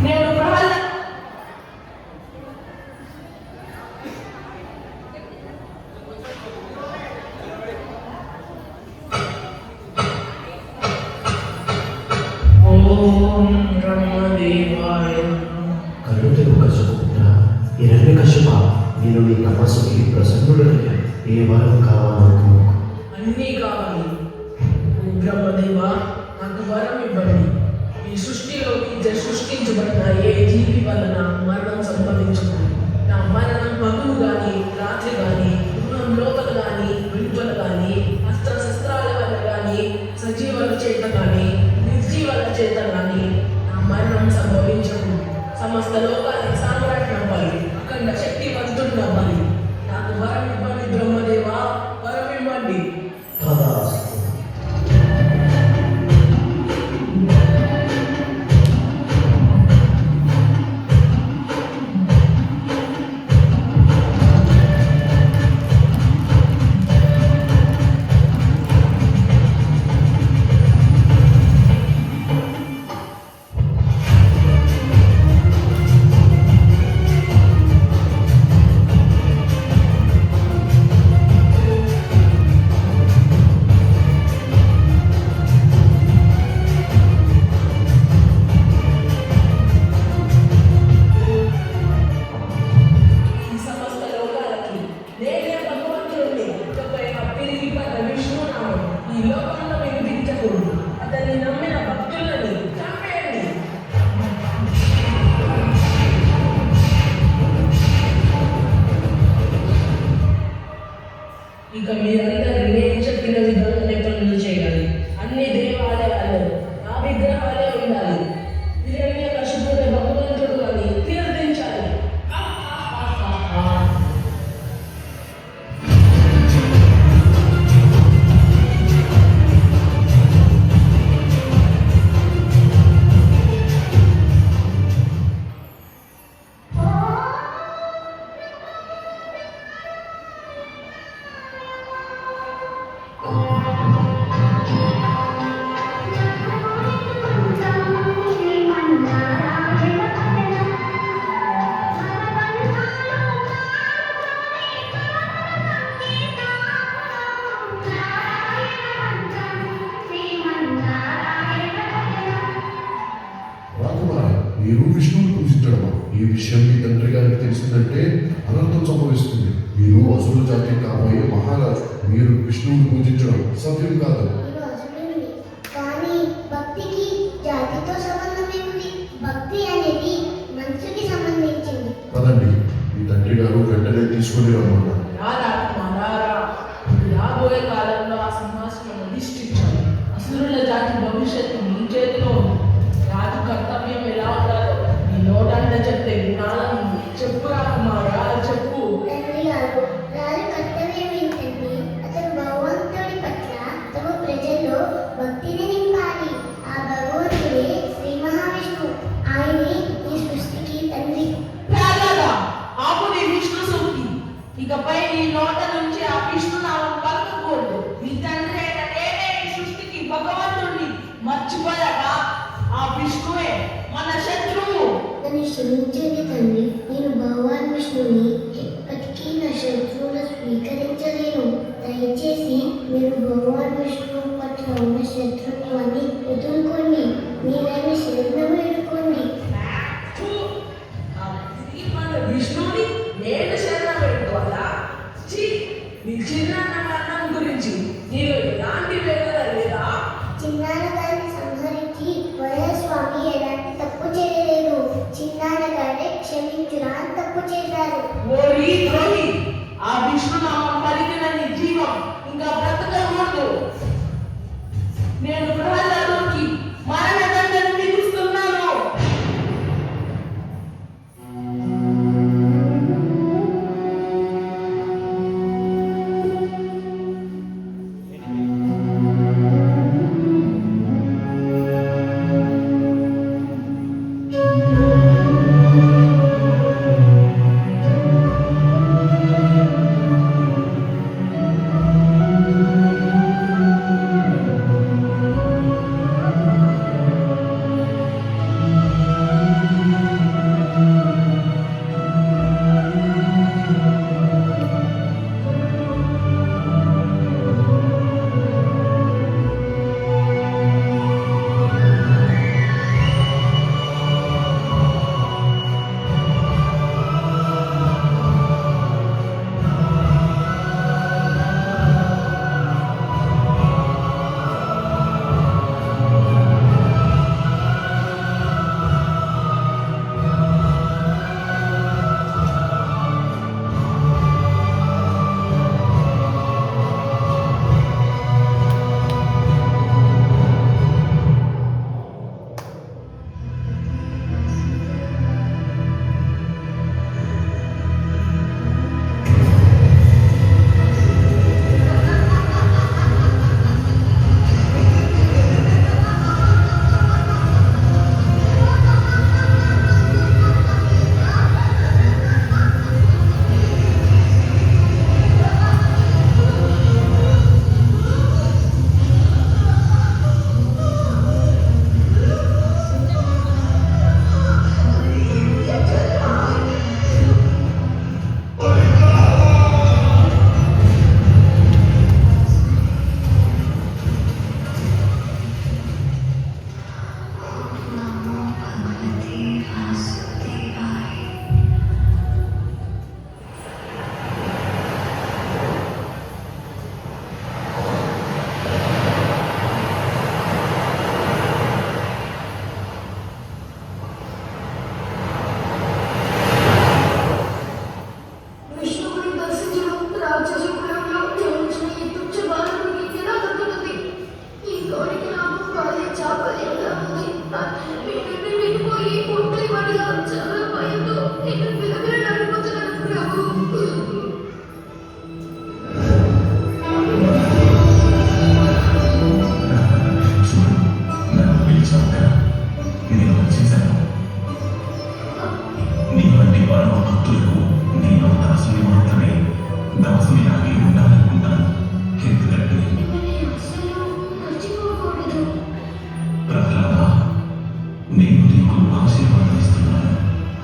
నేను ప్రహ్లాద ఓం బ్రహ్మదేవాయ కళ్ళు తెలుగు కసుపుకున్న హిరణ్యకశిప నేను నీ తపస్సుకి ప్రసన్నుడయ్యా. ఏ వరం కావాలో కోరుకో. అన్నీ కావాలి. ఓ బ్రహ్మదేవ, నాకు వరం ఇవ్వండి. ఈ సృష్టిలోకి సృష్టించబడిన ఏ జీవి వలన మరణం సంభవించుకుంది. నా మరణం పగులు కానీ రాత్రి కానీ గృహం లోపల కానీ వెలుపల కానీ అస్త్రశస్త్రాల వల్ల కానీ సజీవుల చేత కానీ నిర్జీవుల చేత కానీ నా మరణం సంభవించకూడదు. సమస్త లోకానికి సామ్రాట్ నవ్వాలి, అఖండ శక్తివంతుడు నవ్వాలి. నాకు వరం ఇవ్వండి బ్రహ్మదేవ, వరం ఇవ్వండి. తదాస్తు. ఇక మీరందరూ నేను చెప్పిన విధంగానే పనులు చేయాలి. అన్ని దేవాలయాలు ఆ విగ్రహాలే ఉండాలి. హిరణ్యకశిపుడు భగవంతుడు అని కీర్తించాలి. మీరు విష్ణువుని పూజించడమా? ఈ విషయం మీ తండ్రి గారికి తెలిసిందంటే అనర్థం సంభవిస్తుంది. మీరు అసురు జాతి కాబోయే మహారాజు. మీరు విష్ణువుని పూజించడం సత్యం కాదు. కానీ భక్తికి జాతితో సంబంధం ఏముంది? భక్తి అనేది మనసుకి సంబంధించింది. పదండి, మీ తండ్రి గారు వెంటనే తీసుకుని రమ్మన్నారు. రాబోయే కాలంలో ఆ సింహాసనం అధిష్ఠించాలి. అసురుల జాతి భవిష్యత్తు మీ చేతిలో ఉంది. రాజు కర్తవ్యం ఎలా ఉండాలో నీ నోటంట చెప్తే వినాలని చెప్పురా కుమారా, చెప్పు. తండ్రి గారు, రాజు కర్తవ్యం ఏంటంటే అతను భగవంతుడి పట్ల తమ ప్రజల్లో భక్తిని నింపాలి. ఆ భగవంతుడే శ్రీ మహావిష్ణువు. ఆయనే ఈ సృష్టికి తండ్రి. ఆపు నీ విష్ణు సూక్తి. ఇకపై నీ నోట నుంచి ఆ విష్ణునామం పలకకూడదు. నీ తండ్రి అయిన నేనే ఈ సృష్టికి భగవంతుడిని. మర్చిపోయావా? ఆ విష్ణువే మన శత్రువు. నన్ను క్షమించండి తండ్రి. నేను భగవాన్ విష్ణుని ఎప్పటికీ నా శత్రువులు స్వీకరించలేను. దయచేసి మీరు భగవాన్ విష్ణువు పట్ల ఉన్న శత్రుత్వాన్ని వదులుకోండి. మీరైనా శరణం వేడుకోండి. విష్ణుని నేను శరణం వేడుకోవాలా? నీ చిన్నాన్న మరణం గురించి నీలో ఎలాంటి వేదన లేదా? చిన్నాన్న గారిని సంహరించి వరస్వామి ఎలాంటి తప్పు చేయలేదు. చిన్నాన్న గారే క్షమించురా అని తప్పు చేశారు. ఓరి ద్రోహి, ఆ విష్ణునామం పలికిన నీ జీవం ఇంకా బ్రతకకూడదు. నేను ప్రహ్లాదుడికి మరణదండన విధిస్తున్నాను. పరమ భక్తులకు నేను దాసుని మాత్రమే, దాసునిలాగే ఉండాలనుకుంటాను. ఎందుకంటే ప్రహ్లాద, నేను నీకు ఆశీర్వాదం ఇస్తున్నాను.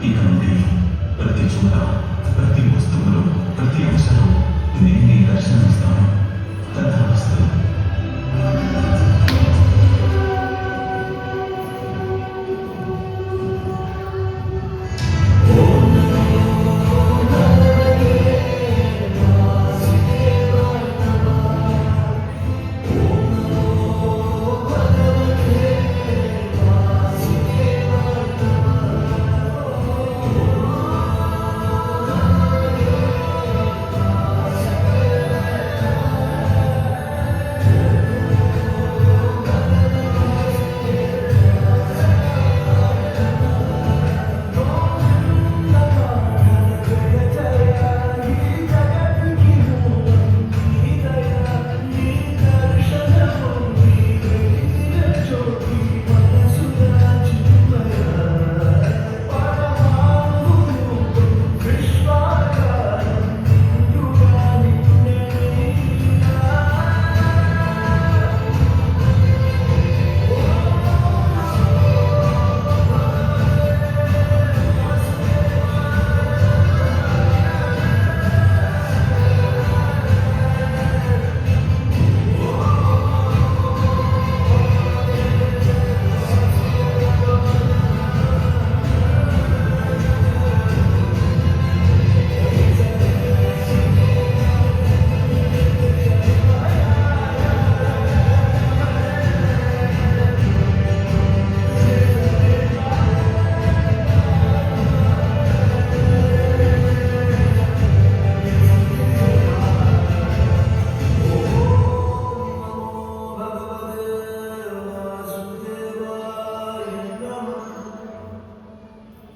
ఇక నుండి ప్రతి చోట, ప్రతి వస్తువులో, ప్రతి అంశంలో నేను నీ దర్శనమిస్తాను. తథాస్తు.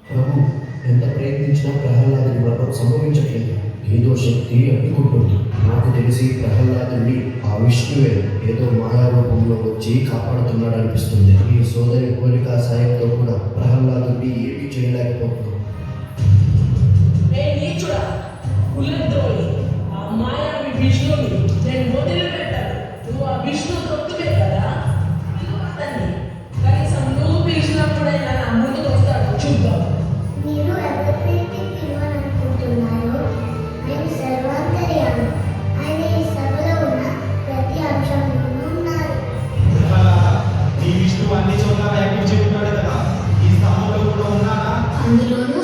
ప్రభు, ఎంత ప్రయత్నించినా ప్రహ్లాదుని మరణం సంభవించట్లేదు. ఏదో శక్తి అడ్డుకుంటుంది. నాకు తెలిసి ప్రహ్లాదుని ఆ విష్ణువే ఏదో మాయారూపంలో వచ్చి కాపాడుతున్నాడు అనిపిస్తుంది. ఈ సోదరి కోరిక సాయంతో కూడా ప్రహ్లాదుని ఏమీ చేయలేకపోతున్నాం. ఏ నీచుడా, కులద్రోహి, ఆ మాయావి విష్ణుని నేను వదిలిపెట్టాను. నువ్వు ఆ విష్ణు తొత్తువే కదా, పిలువు అతన్ని. కనీసం నువ్వు పిలిచినప్పుడైనా నా ముందుకు వస్తాడు, చూద్దాం. మీరు ఎవరిని పిలవాలనుకుంటున్నారో ఆయన సర్వాంతర్యామి. ఆయన ఈ సభలో ఉన్న ప్రతి అంశంలోనూ ఉన్నారు. ఈ విష్ణువు అన్ని చోట్ల వ్యాపించి ఉంటాడు కదా, ఈ స్థానంలో కూడా ఉన్నాడా? అందులోనూ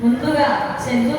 ముందుగా చంద్రు